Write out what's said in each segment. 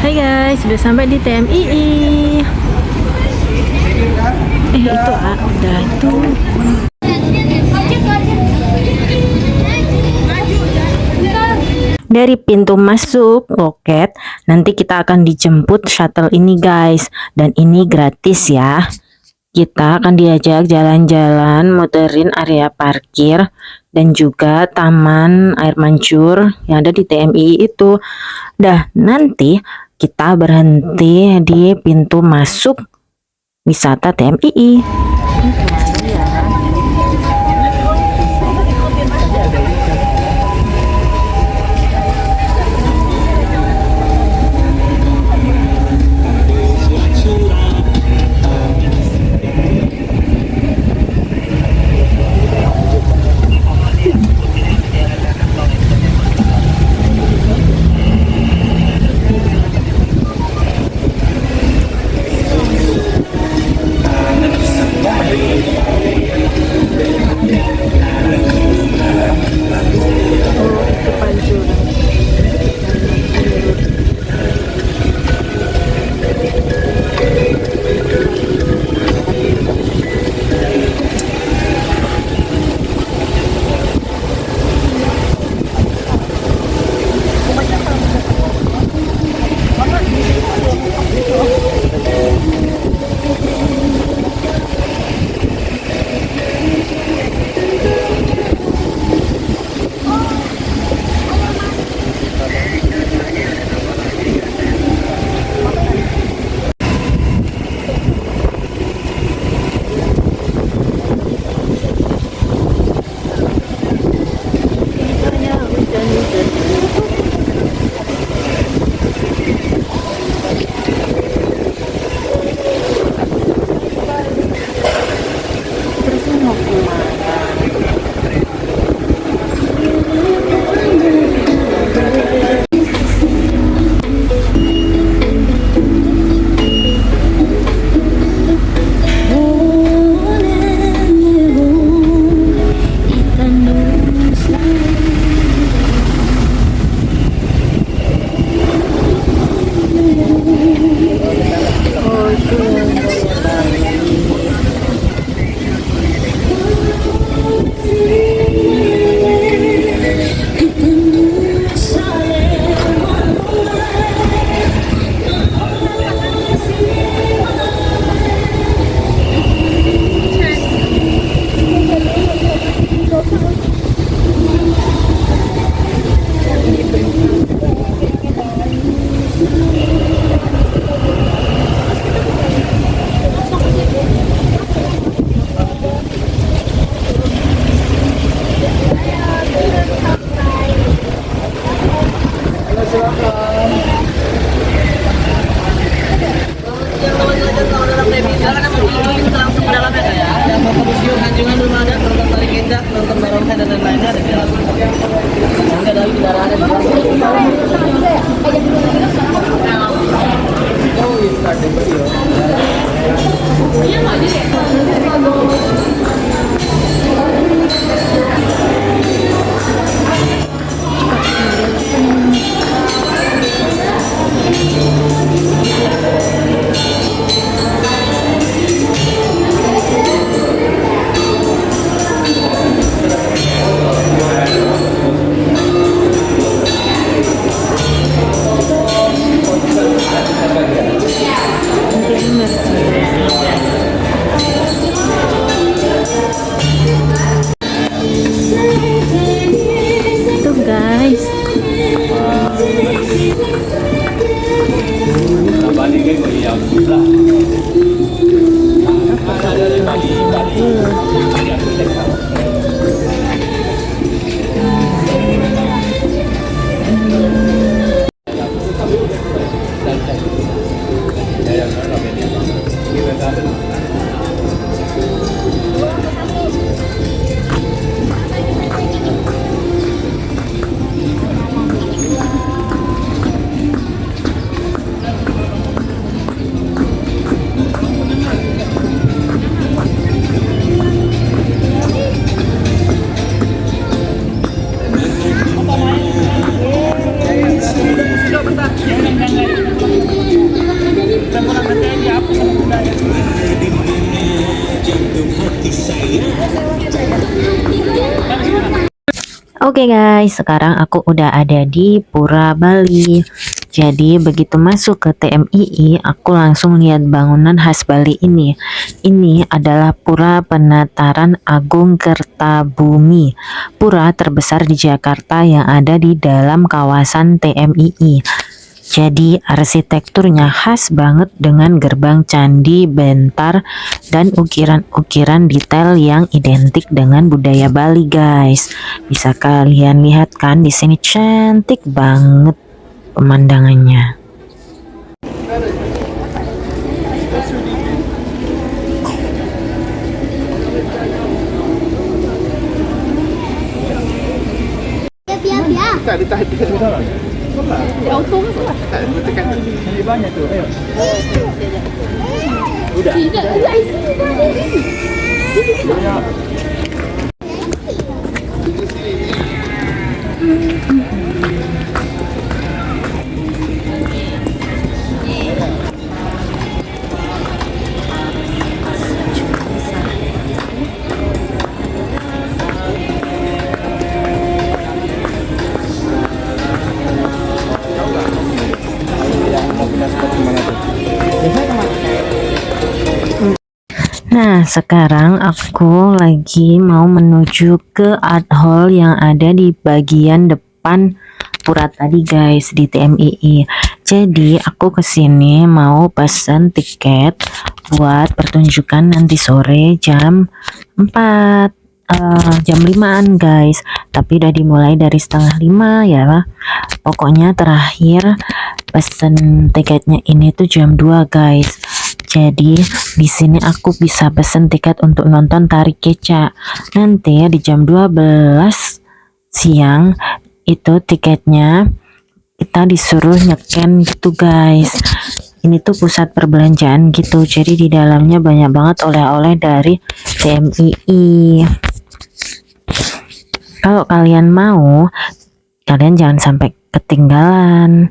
Hai guys, sudah sampai di TMII. Itu udah itu. Dari pintu masuk loket, nanti kita akan dijemput shuttle ini guys, dan ini gratis ya. Kita akan diajak jalan-jalan, muterin area parkir dan juga taman air mancur yang ada di TMII itu. Dah, nanti kita berhenti di pintu masuk wisata TMII. Oke guys, sekarang aku udah ada di Pura Bali. Jadi begitu masuk ke TMII, aku langsung lihat bangunan khas Bali ini. Ini adalah Pura Penataran Agung Kertabumi, pura terbesar di Jakarta yang ada di dalam kawasan TMII. Jadi arsitekturnya khas banget dengan gerbang candi bentar dan ukiran-ukiran detail yang identik dengan budaya Bali guys. Bisa kalian lihat kan di sini cantik banget pemandangannya. Nah, sekarang aku lagi mau menuju ke art hall yang ada di bagian depan pura tadi guys, di TMII. Jadi aku kesini mau pesen tiket buat pertunjukan nanti sore jam 4, jam 5-an guys. Tapi udah dimulai dari setengah 5 ya. Pokoknya terakhir pesen tiketnya ini tuh jam 2 guys. Jadi di sini aku bisa pesen tiket untuk nonton tari kecak. Nanti di jam 12 siang itu tiketnya kita disuruh nyeken gitu guys. Ini tuh pusat perbelanjaan gitu. Jadi di dalamnya banyak banget oleh-oleh dari TMII. Kalau kalian mau, kalian jangan sampai ketinggalan.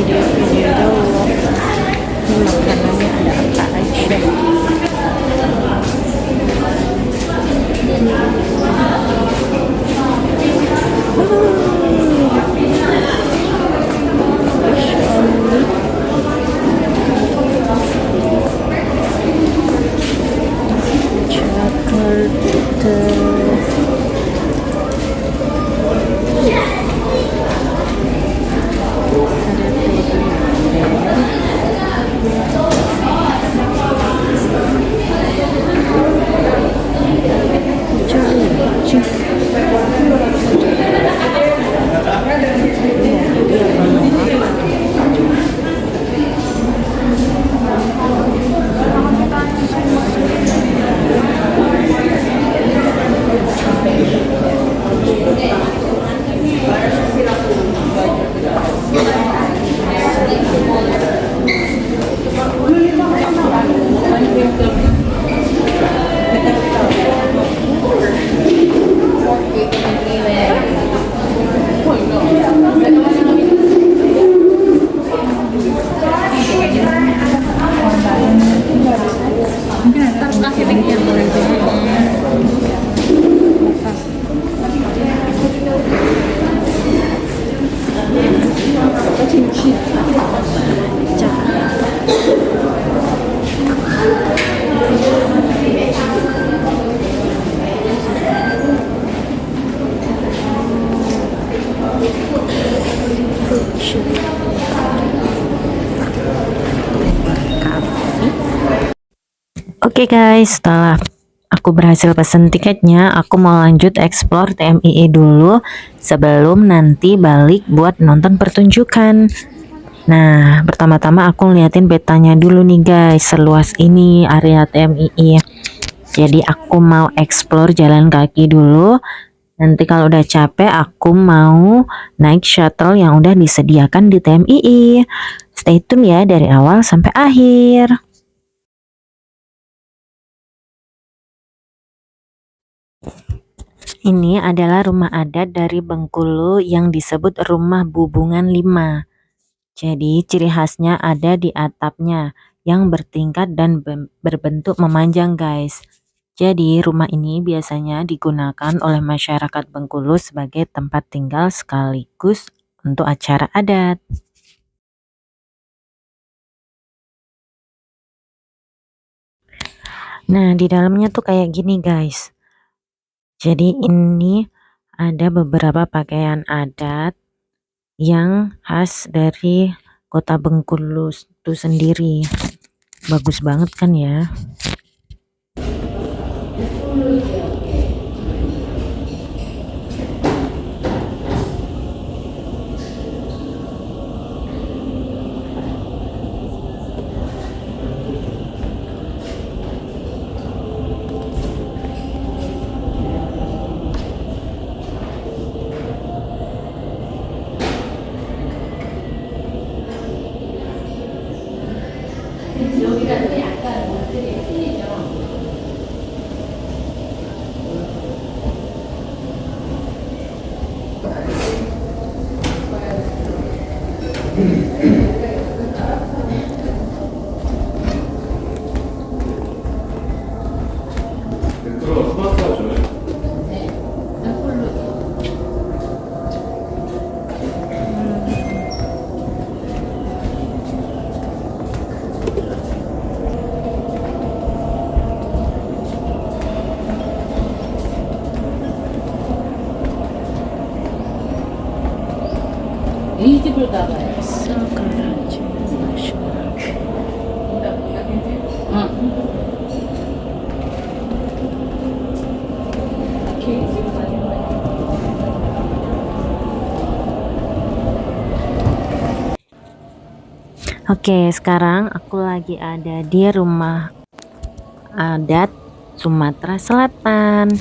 Video-video dulu. Ini makanannya ada apa aja? Oke guys, setelah aku berhasil pesen tiketnya, aku mau lanjut explore TMII dulu sebelum nanti balik buat nonton pertunjukan. Nah, pertama-tama aku liatin petanya dulu nih guys, seluas ini area TMII. Jadi aku mau explore jalan kaki dulu. Nanti kalau udah capek, aku mau naik shuttle yang udah disediakan di TMII. Stay tune ya dari awal sampai akhir. Ini adalah rumah adat dari Bengkulu yang disebut Rumah Bubungan 5. Jadi ciri khasnya ada di atapnya yang bertingkat dan berbentuk memanjang guys. Jadi rumah ini biasanya digunakan oleh masyarakat Bengkulu sebagai tempat tinggal sekaligus untuk acara adat. Nah, di dalamnya tuh kayak gini guys. Jadi ini ada beberapa pakaian adat yang khas dari kota Bengkulu itu sendiri. Bagus banget kan ya. 이 집을 가봐요. Oke, sekarang aku lagi ada di rumah adat Sumatera Selatan.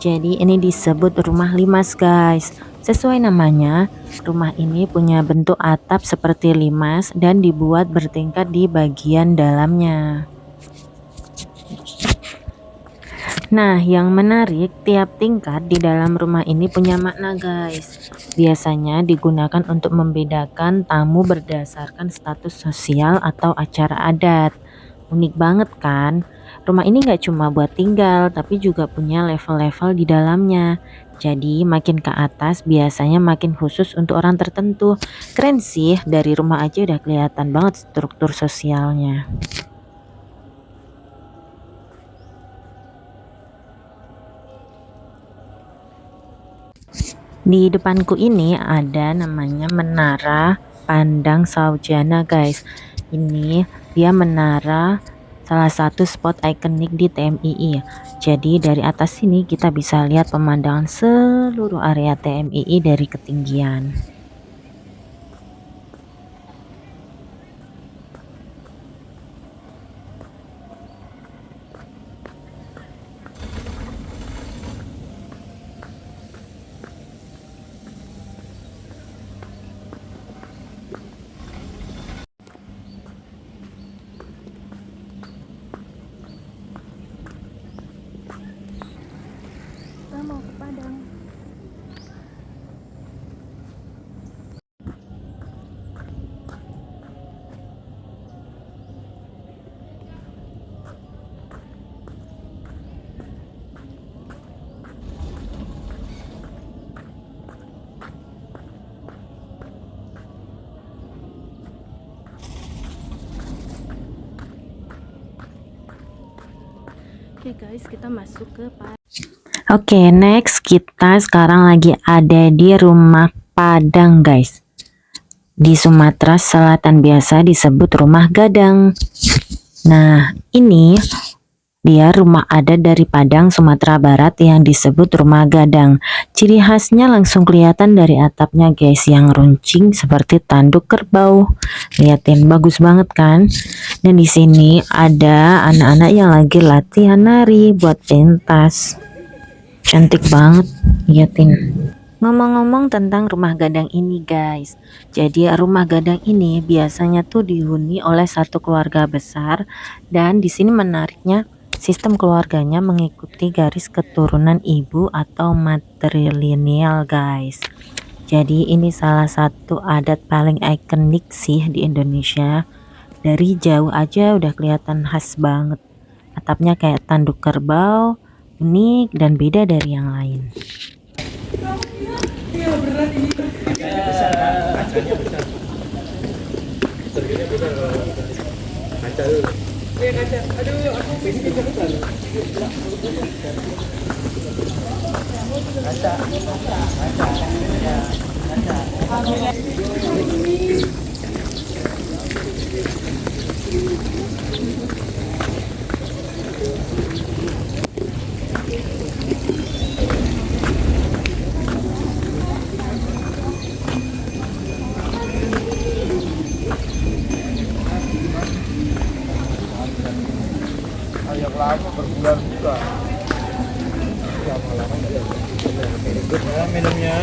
Jadi ini disebut rumah limas guys. Sesuai namanya, rumah ini punya bentuk atap seperti limas dan dibuat bertingkat di bagian dalamnya. Nah, yang menarik, tiap tingkat di dalam rumah ini punya makna guys. Biasanya digunakan untuk membedakan tamu berdasarkan status sosial atau acara adat. Unik banget kan? Rumah ini gak cuma buat tinggal, tapi juga punya level-level di dalamnya. Jadi makin ke atas biasanya makin khusus untuk orang tertentu. Keren sih, dari rumah aja udah kelihatan banget struktur sosialnya. Di depanku ini ada namanya Menara Pandang Saujana guys. Ini dia menara salah satu spot ikonik di TMII. Jadi dari atas sini kita bisa lihat pemandangan seluruh area TMII dari ketinggian. Kita mau ke Padang. Oke guys, kita masuk ke Oke, next kita sekarang lagi ada di rumah Padang guys. Di Sumatera Selatan biasa disebut rumah gadang. Nah, ini dia rumah adat dari Padang, Sumatera Barat yang disebut rumah gadang. Ciri khasnya langsung kelihatan dari atapnya guys, yang runcing seperti tanduk kerbau. Liatin, bagus banget kan? Dan di sini ada anak-anak yang lagi latihan nari buat pentas. Cantik banget, liatin. Ngomong-ngomong tentang rumah gadang ini guys, jadi rumah gadang ini biasanya tuh dihuni oleh satu keluarga besar, dan di sini menariknya sistem keluarganya mengikuti garis keturunan ibu atau matrilineal guys. Jadi ini salah satu adat paling ikonik sih di Indonesia. Dari jauh aja udah kelihatan khas banget. Atapnya kayak tanduk kerbau, unik dan beda dari yang lain. Yang lama berbulan juga. Minumnya.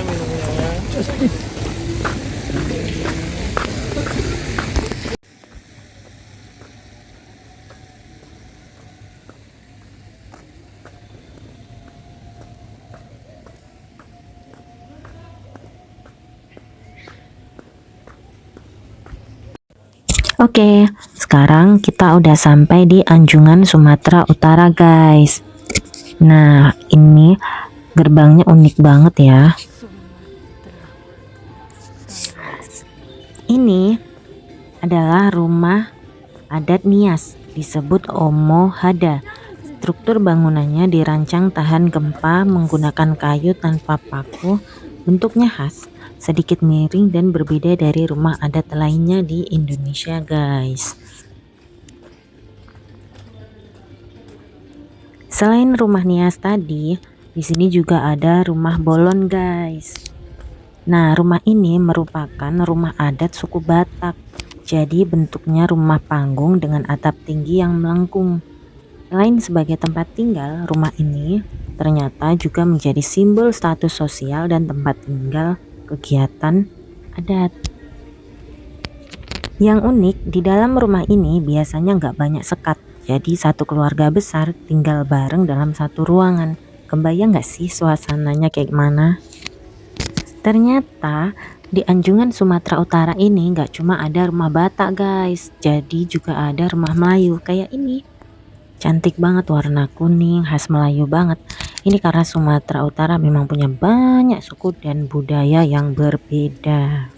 Oke, sekarang kita udah sampai di Anjungan Sumatera Utara guys. Nah, ini gerbangnya unik banget ya. Ini adalah rumah adat Nias, disebut Omo Hada. Struktur bangunannya dirancang tahan gempa menggunakan kayu tanpa paku. Bentuknya khas, sedikit miring dan berbeda dari rumah adat lainnya di Indonesia guys. Selain rumah Nias tadi, di sini juga ada rumah Bolon guys. Nah, rumah ini merupakan rumah adat suku Batak. Jadi bentuknya rumah panggung dengan atap tinggi yang melengkung. Selain sebagai tempat tinggal, rumah ini ternyata juga menjadi simbol status sosial dan tempat tinggal kegiatan adat. Yang unik, di dalam rumah ini biasanya nggak banyak sekat. Jadi satu keluarga besar tinggal bareng dalam satu ruangan. Kebayang nggak sih suasananya kayak gimana? Ternyata di Anjungan Sumatera Utara ini nggak cuma ada rumah Batak guys. Jadi juga ada rumah Melayu kayak ini. Cantik banget, warna kuning, khas Melayu banget. Ini karena Sumatera Utara memang punya banyak suku dan budaya yang berbeda.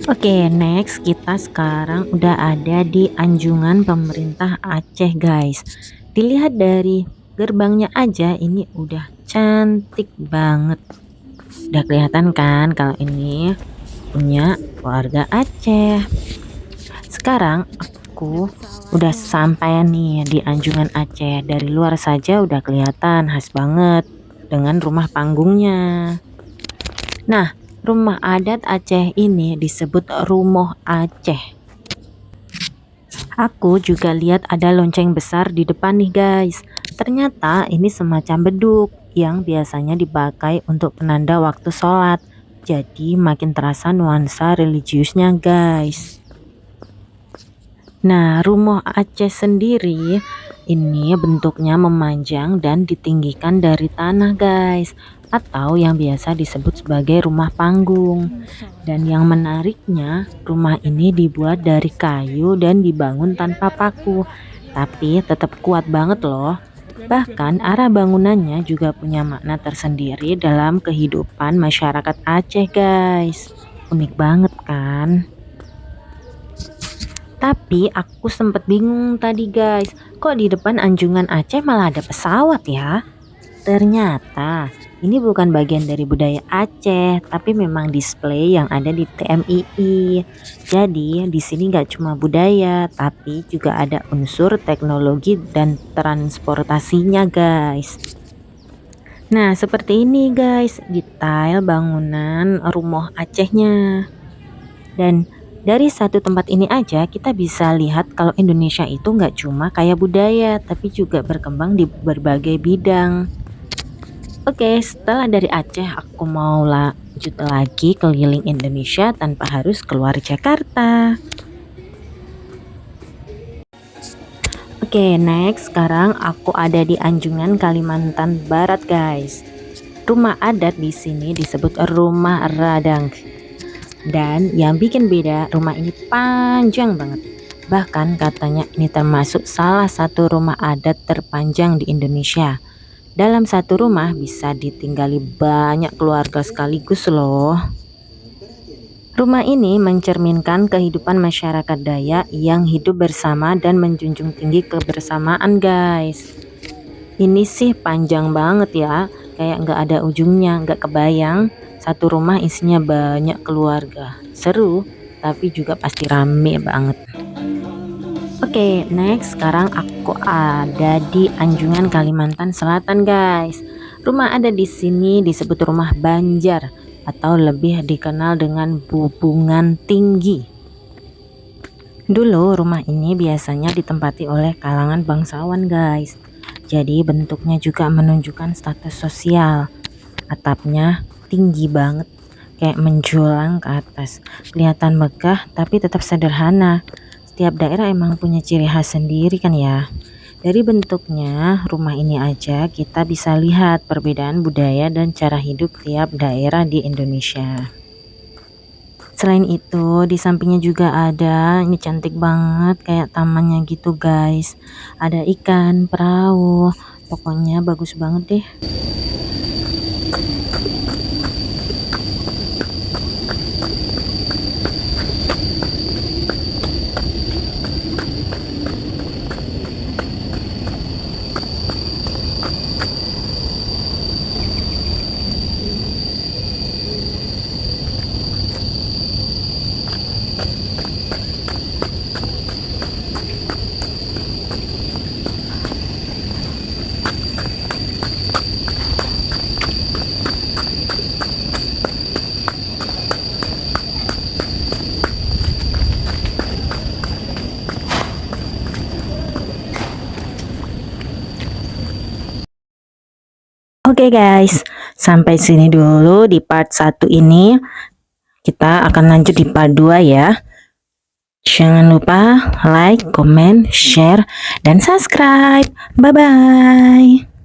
Oke, next kita sekarang udah ada di Anjungan Pemerintah Aceh guys. Dilihat dari gerbangnya aja ini udah cantik banget. Udah kelihatan kan kalau ini punya keluarga Aceh. Sekarang aku udah sampai nih di Anjungan Aceh. Dari luar saja udah kelihatan khas banget dengan rumah panggungnya. Nah, rumah adat Aceh ini disebut Rumoh Aceh. Aku juga lihat ada lonceng besar di depan nih guys. Ternyata ini semacam beduk yang biasanya dipakai untuk penanda waktu sholat. Jadi makin terasa nuansa religiusnya guys. Nah, Rumoh Aceh sendiri ini bentuknya memanjang dan ditinggikan dari tanah guys, atau yang biasa disebut sebagai rumah panggung. Dan yang menariknya, rumah ini dibuat dari kayu dan dibangun tanpa paku, tapi tetap kuat banget loh. Bahkan arah bangunannya juga punya makna tersendiri dalam kehidupan masyarakat Aceh guys. Unik banget kan? Tapi aku sempet bingung tadi guys, kok di depan Anjungan Aceh malah ada pesawat ya? Ternyata Ini bukan bagian dari budaya Aceh, tapi memang display yang ada di TMII. Jadi di sini nggak cuma budaya, tapi juga ada unsur teknologi dan transportasinya, guys. Nah, seperti ini guys, detail bangunan rumah Acehnya. Dan dari satu tempat ini aja kita bisa lihat kalau Indonesia itu nggak cuma kaya budaya, tapi juga berkembang di berbagai bidang. Oke, setelah dari Aceh aku mau lanjut lagi keliling Indonesia tanpa harus keluar Jakarta. Oke, next sekarang aku ada di Anjungan, Kalimantan Barat, guys. Rumah adat di sini disebut rumah radang. Dan yang bikin beda, rumah ini panjang banget. Bahkan katanya ini termasuk salah satu rumah adat terpanjang di Indonesia. Dalam satu rumah bisa ditinggali banyak keluarga sekaligus loh. Rumah ini mencerminkan kehidupan masyarakat Dayak yang hidup bersama dan menjunjung tinggi kebersamaan, guys. Ini sih panjang banget ya, kayak nggak ada ujungnya, nggak kebayang satu rumah isinya banyak keluarga. Seru, tapi juga pasti rame banget. Oke, next sekarang aku ada di Anjungan, Kalimantan Selatan, guys. Rumah ada di sini disebut rumah Banjar atau lebih dikenal dengan Bubungan Tinggi. Dulu rumah ini biasanya ditempati oleh kalangan bangsawan, guys. Jadi bentuknya juga menunjukkan status sosial. Atapnya tinggi banget, kayak menjulang ke atas. Kelihatan megah tapi tetap sederhana. Setiap daerah emang punya ciri khas sendiri kan ya. Dari bentuknya rumah ini aja kita bisa lihat perbedaan budaya dan cara hidup tiap daerah di Indonesia. Selain itu di sampingnya juga ada, ini cantik banget kayak tamannya gitu guys. Ada ikan, perahu, pokoknya bagus banget deh. Oke guys, sampai sini dulu di part 1 ini. Kita akan lanjut di part 2 ya. Jangan lupa like, comment, share, dan subscribe. Bye-bye.